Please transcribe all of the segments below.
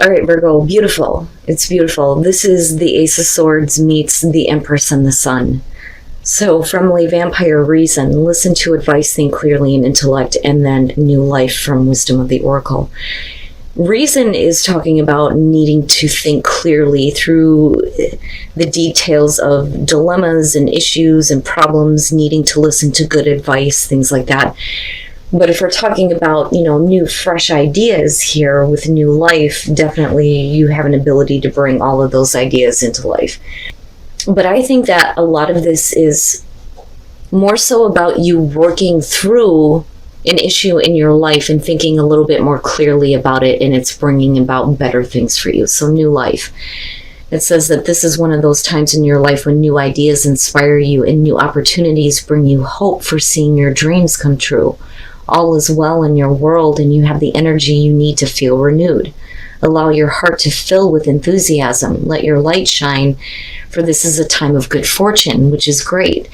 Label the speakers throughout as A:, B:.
A: All right, Virgo, beautiful. It's beautiful. This is the Ace of Swords meets the Empress and the Sun. So from a vampire reason, listen to advice, think clearly and intellect, and then new life from wisdom of the oracle. Reason is talking about needing to think clearly through the details of dilemmas and issues and problems, needing to listen to good advice, things like that. But if we're talking about, new fresh ideas here with new life, definitely you have an ability to bring all of those ideas into life. But I think that a lot of this is more so about you working through an issue in your life and thinking a little bit more clearly about it, and it's bringing about better things for you. So new life. It says that this is one of those times in your life when new ideas inspire you and new opportunities bring you hope for seeing your dreams come true. All is well in your world and you have the energy you need to feel renewed. Allow your heart to fill with enthusiasm. Let your light shine, for this is a time of good fortune, which is great.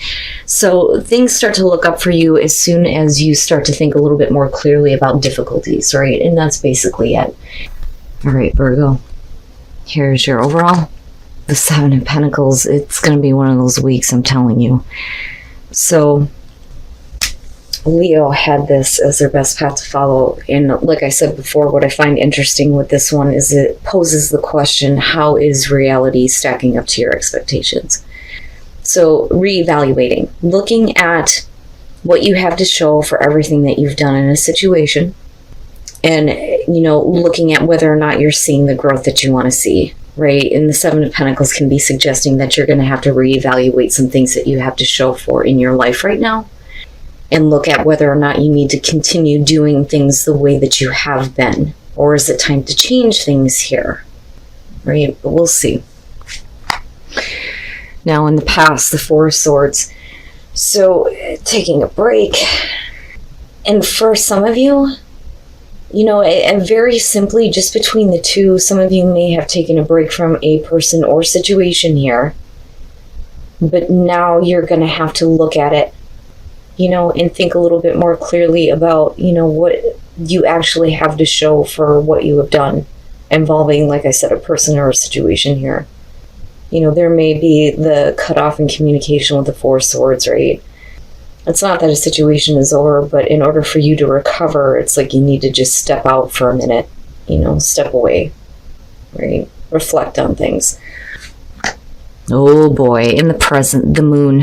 A: So things start to look up for you as soon as you start to think a little bit more clearly about difficulties, right? And that's basically it. All right, Virgo. Here's your overall. The Seven of Pentacles. It's going to be one of those weeks, I'm telling you. So Leo had this as their best path to follow, and like I said before, what I find interesting with this one is it poses the question, how is reality stacking up to your expectations? So reevaluating, looking at what you have to show for everything that you've done in a situation, and looking at whether or not you're seeing the growth that you want to see, right? And the Seven of Pentacles can be suggesting that you're going to have to reevaluate some things that you have to show for in your life right now, and look at whether or not you need to continue doing things the way that you have been, or is it time to change things here, right? But we'll see. Now in the past, the Four of Swords. So taking a break, and for some of you, and very simply, just between the two, some of you may have taken a break from a person or situation here, but now you're going to have to look at it, and think a little bit more clearly about, what you actually have to show for what you have done, involving, like I said, a person or a situation here. There may be the cutoff in communication with the Four Swords, right? It's not that a situation is over, but in order for you to recover, it's like you need to just step out for a minute, step away, right? Reflect on things. Oh boy, in the present, the moon.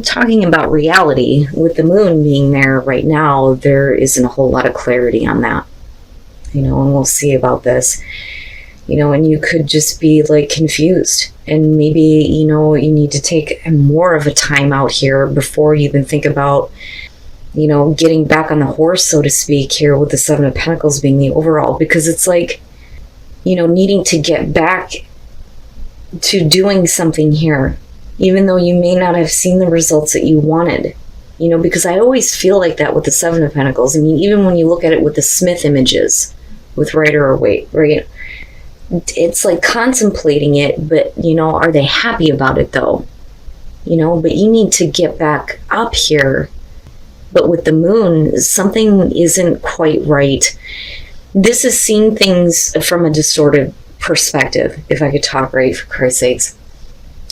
A: Talking about reality, with the moon being there right now, there isn't a whole lot of clarity on that. And we'll see about this. And you could just be like confused. And maybe, you need to take more of a time out here before you even think about, getting back on the horse, so to speak, here with the Seven of Pentacles being the overall. Because it's like, needing to get back to doing something here, even though you may not have seen the results that you wanted, because I always feel like that with the Seven of Pentacles. I mean, even when you look at it with the Smith images with Rider or Waite, right? It's like contemplating it, but are they happy about it though? But you need to get back up here. But with the moon, something isn't quite right. This is seeing things from a distorted perspective, if I could talk right, for Christ's sakes.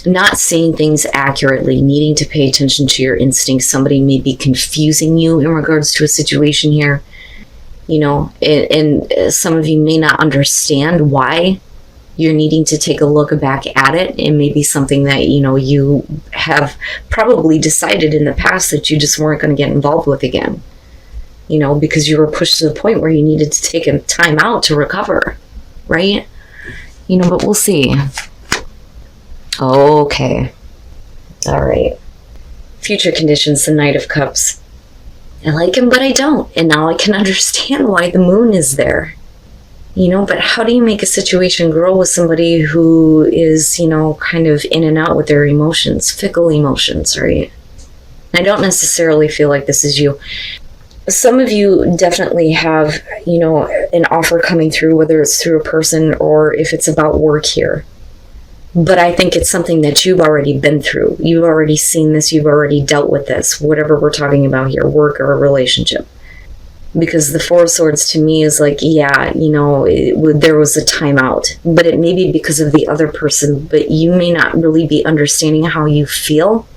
A: Not seeing things accurately, needing to pay attention to your instincts. Somebody may be confusing you in regards to a situation here, and some of you may not understand why you're needing to take a look back at it. It may be something that, you have probably decided in the past that you just weren't going to get involved with again, because you were pushed to the point where you needed to take a time out to recover, right? But we'll see. Okay. All right. Future conditions, the Knight of Cups. I like him, but I don't. And now I can understand why the moon is there. But how do you make a situation grow with somebody who is, kind of in and out with their emotions, fickle emotions, right? I don't necessarily feel like this is you. Some of you definitely have, an offer coming through, whether it's through a person or if it's about work here. But I think it's something that you've already been through. You've already seen this. You've already dealt with this, whatever we're talking about here, work or a relationship. Because the Four of Swords to me is like, yeah, you know, there was a timeout, but it may be because of the other person, but you may not really be understanding how you feel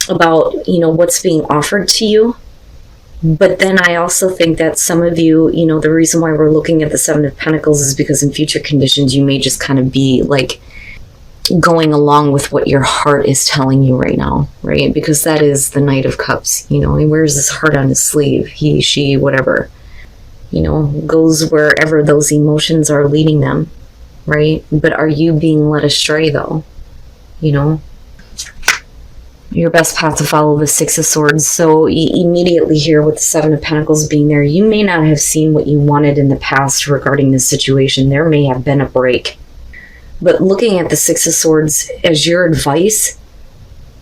A: about, you know, what's being offered to you. But then I also think that some of you, you know, the reason why we're looking at the Seven of Pentacles is because in future conditions, you may just kind of be like going along with what your heart is telling you right now, right? Because that is the Knight of Cups. You know, he wears his heart on his sleeve. He, she, whatever, you know, goes wherever those emotions are leading them, right? But are you being led astray though? You know, your best path to follow the Six of Swords. So immediately here with the Seven of Pentacles being there, you may not have seen what you wanted in the past regarding this situation. There may have been a break. But looking at the Six of Swords as your advice,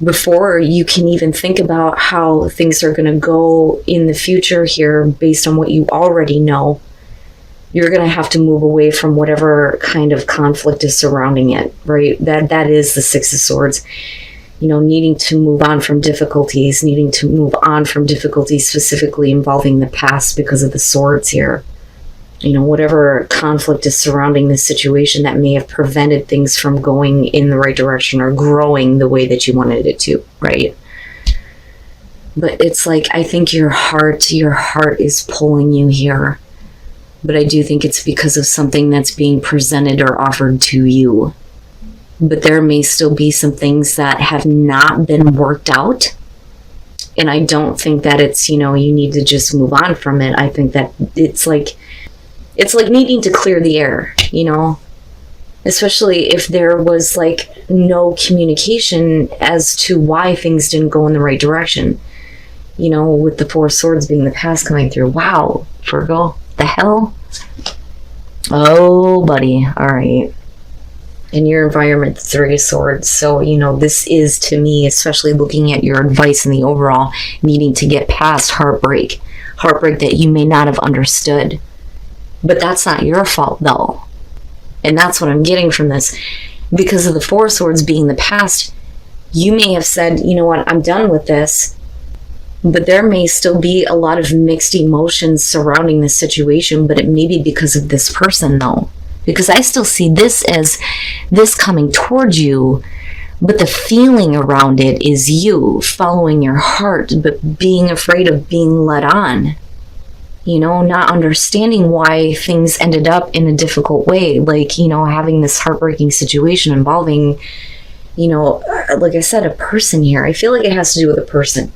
A: before you can even think about how things are going to go in the future here based on what you already know, you're going to have to move away from whatever kind of conflict is surrounding it, right? That is the Six of Swords. You know, needing to move on from difficulties, specifically involving the past because of the swords here. You know, whatever conflict is surrounding this situation that may have prevented things from going in the right direction or growing the way that you wanted it to, right? But it's like, I think your heart is pulling you here. But I do think it's because of something that's being presented or offered to you. But there may still be some things that have not been worked out. And I don't think that it's, you know, you need to just move on from it. I think that it's like needing to clear the air, you know, especially if there was like no communication as to why things didn't go in the right direction, you know, with the Four of Swords being the past coming through. Wow, Virgo, the hell? Oh, buddy. All right. In your environment, the Three of Swords. So, you know, this is to me, especially looking at your advice in the overall, needing to get past heartbreak that you may not have understood. But that's not your fault, though. And that's what I'm getting from this. Because of the Four of Swords being the past, you may have said, you know what, I'm done with this. But there may still be a lot of mixed emotions surrounding this situation, but it may be because of this person, though. Because I still see this as this coming towards you, but the feeling around it is you following your heart, but being afraid of being led on. You know, not understanding why things ended up in a difficult way. Like, you know, having this heartbreaking situation involving, you know, like I said, a person here. I feel like it has to do with a person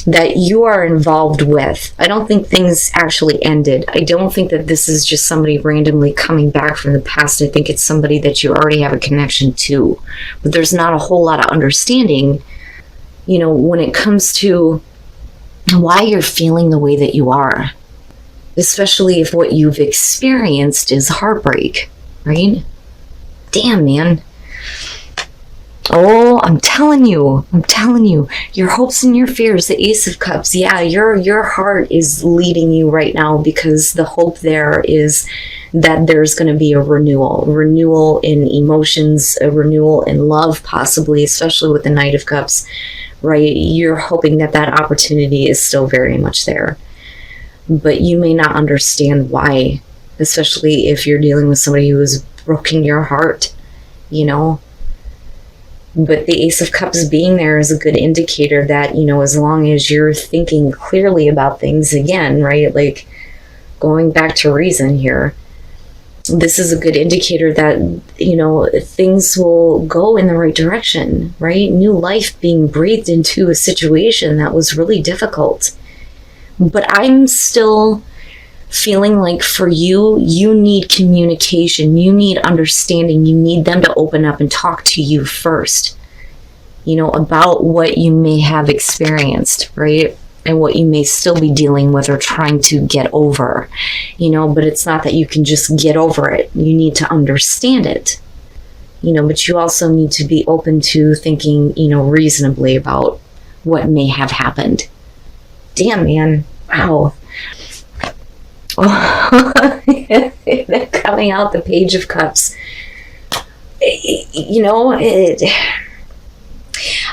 A: that you are involved with. I don't think things actually ended. I don't think that this is just somebody randomly coming back from the past. I think it's somebody that you already have a connection to. But there's not a whole lot of understanding, you know, when it comes to why you're feeling the way that you are. Especially if what you've experienced is heartbreak, right? Damn, man. Oh, I'm telling you, your hopes and your fears, the Ace of Cups. Yeah, your heart is leading you right now because the hope there is that there's going to be a renewal in emotions, a renewal in love, possibly, especially with the Knight of Cups, right? You're hoping that opportunity is still very much there. But you may not understand why, especially if you're dealing with somebody who has broken your heart, you know. But the Ace of Cups being there is a good indicator that, you know, as long as you're thinking clearly about things again, right? Like going back to reason here, this is a good indicator that, you know, things will go in the right direction, right? New life being breathed into a situation that was really difficult. But I'm still feeling like for you, you need communication, you need understanding, you need them to open up and talk to you first, you know, about what you may have experienced, right? And what you may still be dealing with or trying to get over, you know, but it's not that you can just get over it. You need to understand it, you know, but you also need to be open to thinking, you know, reasonably about what may have happened. Damn, man. Wow. Oh, coming out the Page of Cups. You know,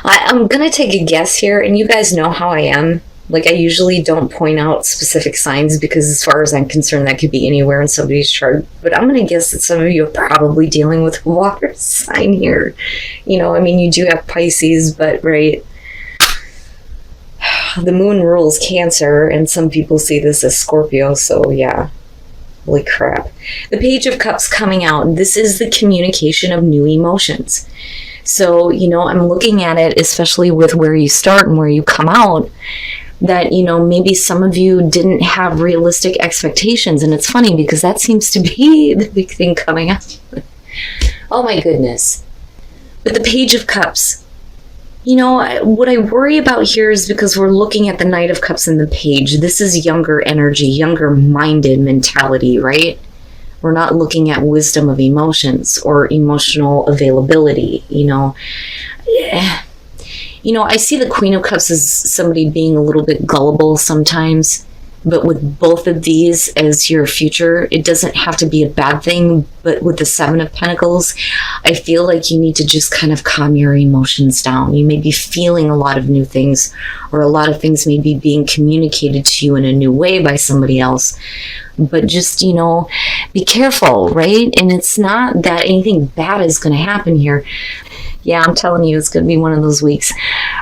A: I'm going to take a guess here, and you guys know how I am. Like, I usually don't point out specific signs because as far as I'm concerned, that could be anywhere in somebody's chart. But I'm going to guess that some of you are probably dealing with a water sign here. You know, I mean, you do have Pisces, but right, the moon rules Cancer, and some people see this as Scorpio, so yeah. Holy crap. The Page of Cups coming out. This is the communication of new emotions. So, you know, I'm looking at it, especially with where you start and where you come out, that, you know, maybe some of you didn't have realistic expectations. And it's funny because that seems to be the big thing coming up. Oh my goodness. But the Page of Cups, you know, what I worry about here is because we're looking at the Knight of Cups and the Page. This is younger energy, younger minded mentality, right? We're not looking at wisdom of emotions or emotional availability, you know. You know, I see the Queen of Cups as somebody being a little bit gullible sometimes, but with both of these as your future, it doesn't have to be a bad thing. But with the Seven of Pentacles, I feel like you need to just kind of calm your emotions down. You may be feeling a lot of new things, or a lot of things may be being communicated to you in a new way by somebody else. But just, you know, be careful, right? And it's not that anything bad is going to happen here. Yeah, I'm telling you, it's going to be one of those weeks.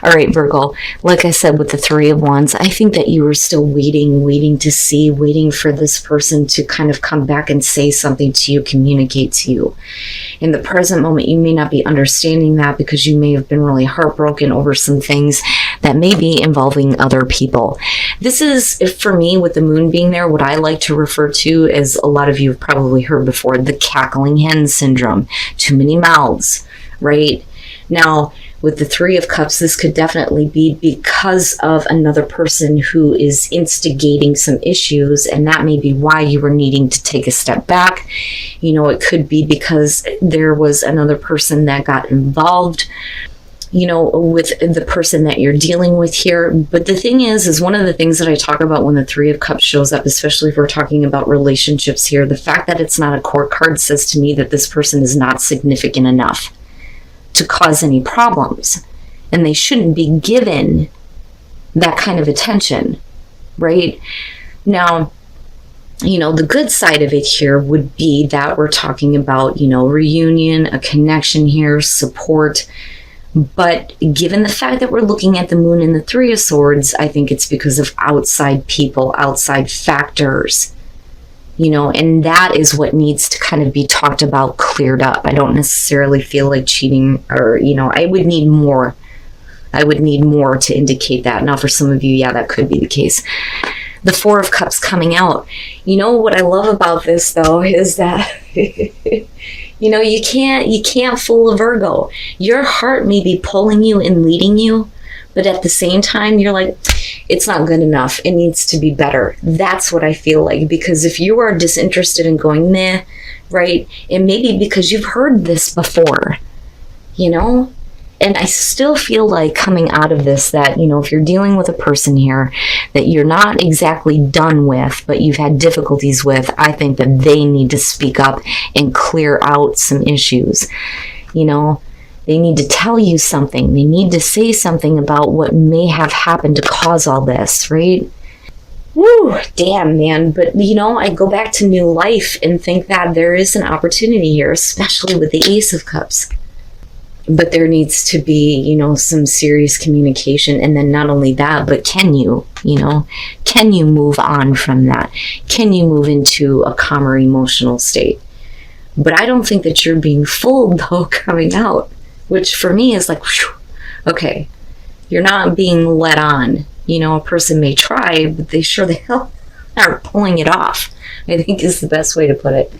A: All right, Virgo, like I said with the Three of Wands, I think that you were still waiting to see, waiting for this person to kind of come back and say something to you, communicate to you. In the present moment, you may not be understanding that because you may have been really heartbroken over some things that may be involving other people. This is, for me, with the moon being there, what I like to refer to, as a lot of you have probably heard before, the cackling hen syndrome. Too many mouths, right? Now, with the Three of Cups, this could definitely be because of another person who is instigating some issues, and that may be why you were needing to take a step back. You know, it could be because there was another person that got involved, you know, with the person that you're dealing with here. But the thing is one of the things that I talk about when the Three of Cups shows up, especially if we're talking about relationships here, the fact that it's not a court card says to me that this person is not significant enough to cause any problems, and they shouldn't be given that kind of attention, right? Now, you know, the good side of it here would be that we're talking about, you know, reunion, a connection here, support. But given the fact that we're looking at the moon and the Three of Swords, I think it's because of outside people, outside factors. You know, and that is what needs to kind of be talked about, cleared up. I don't necessarily feel like cheating, or, you know, I would need more. I would need more to indicate that. Now, for some of you, yeah, that could be the case. The Four of Cups coming out. You know, what I love about this, though, is that, you know, you can't fool a Virgo. Your heart may be pulling you and leading you, but at the same time, you're like, it's not good enough. It needs to be better. That's what I feel like. Because if you are disinterested in going, meh, right? It may be because you've heard this before, you know? And I still feel like coming out of this that, you know, if you're dealing with a person here that you're not exactly done with, but you've had difficulties with, I think that they need to speak up and clear out some issues, you know? They need to tell you something. They need to say something about what may have happened to cause all this, right? Woo, damn, man. But, you know, I go back to new life and think that there is an opportunity here, especially with the Ace of Cups. But there needs to be, you know, some serious communication. And then not only that, but can you move on from that? Can you move into a calmer emotional state? But I don't think that you're being fooled, though, coming out. Which for me is like, whew, okay, you're not being led on. You know, a person may try, but they sure the hell aren't pulling it off, I think is the best way to put it.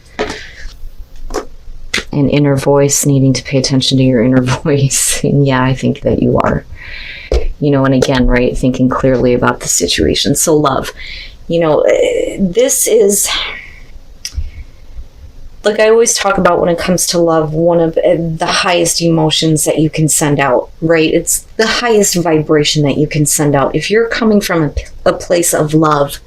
A: An inner voice, needing to pay attention to your inner voice. And yeah, I think that you are. You know, and again, right, thinking clearly about the situation. So love, you know, this is... Like I always talk about when it comes to love, one of the highest emotions that you can send out, right? It's the highest vibration that you can send out. If you're coming from a place of love,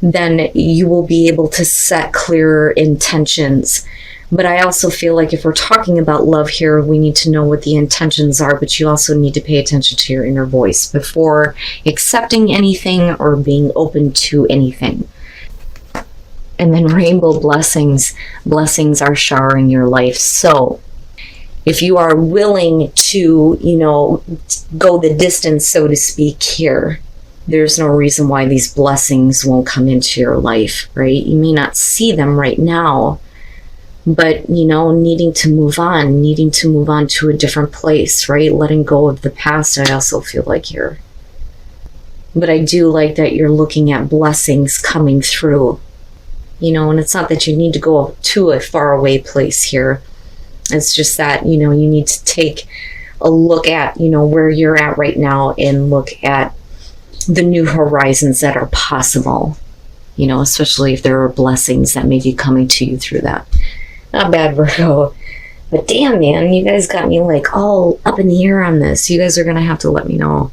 A: then you will be able to set clearer intentions. But I also feel like if we're talking about love here, we need to know what the intentions are, but you also need to pay attention to your inner voice before accepting anything or being open to anything. And then rainbow blessings. Blessings are showering your life. So if you are willing to, go the distance, so to speak, here, there's no reason why these blessings won't come into your life, right? You may not see them right now, but, needing to move on to a different place, right? Letting go of the past, I also feel like here. But I do like that you're looking at blessings coming through, and it's not that you need to go to a faraway place here. It's just that, you need to take a look at, where you're at right now and look at the new horizons that are possible, especially if there are blessings that may be coming to you through that. Not bad, Virgo. But damn, man, you guys got me like all up in the air on this. You guys are going to have to let me know